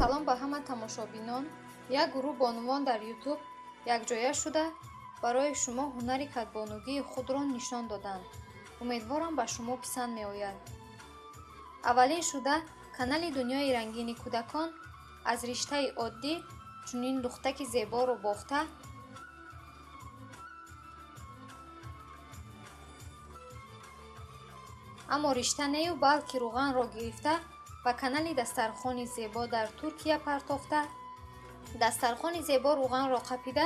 салом ба ҳама тамошобинон. Як гурӯҳ бонувон дар YouTube якҷоя шуда барои шумо ҳунари катбонугии худро нишон доданд. Умедворам ба шумо писанд меояд. аввалин шуда канали Дунёи рангини кӯдакон аз риштаи оддӣ чунин духтаки зеборо бофта аммо ришта нею, балки руғанро гирифта ба канали Дастархони зебо дар Туркия партофта, Дастархони зебо руғанро қапида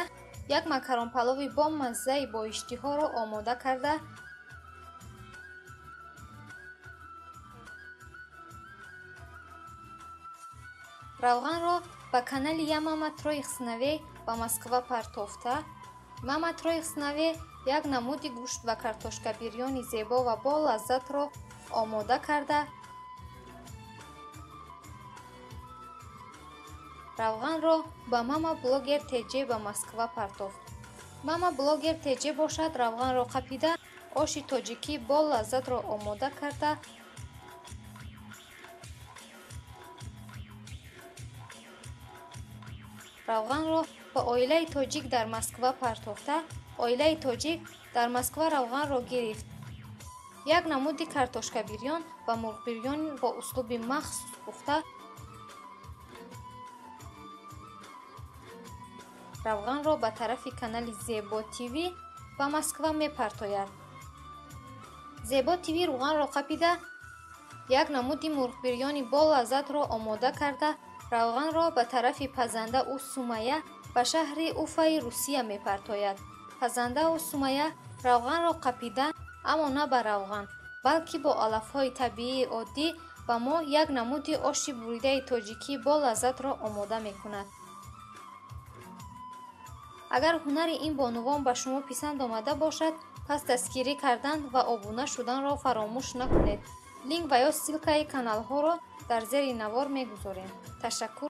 як макаронпалови бомаззаи боиштиҳоро омода карда равғанро ба канали Я Мама Троихснаве ба Москва партофта, Мама Троихснаве як намуди гӯшт ва картошка бирёни зебо ва бо лаззатро омода карда равғанро ба Мама Блогер ТЖ ба Москва партофт. Мама Блогер ТЖ бошад равғанро қапида оши тоҷикӣ бо лаззатро омода карда равғанро ба оилаи тоҷик дар Москва партофта, оилаи тоҷик дар Москва равғанро гирифт. Як намуди картошка бирён ва мурғбирён бо услуби махсус пухта равғанро ба тарафи канали Зебо ТВ ба Москва мепартояд. Зебо ТВ руғанро қапида як намуди мурғбирёни бо лаззатро омода карда равғанро ба тарафи пазандау Сумая ба шаҳри Уфаи Русия мепартояд. Пазандау Сумая равғанро қапида, аммо на ба равған, балки бо алафҳои табиии оддӣ ба мо як намуди оши буридаи тоҷикӣ бо лаззатро омода мекунад. агар ҳунари ин бонувон ба шумо писанд омада бошад, пас дастгирӣ кардан ва обуна шуданро фаромӯш накунед. Линк ва ё ссилкаи каналҳоро дар зери навор мегузорем. Ташаккур.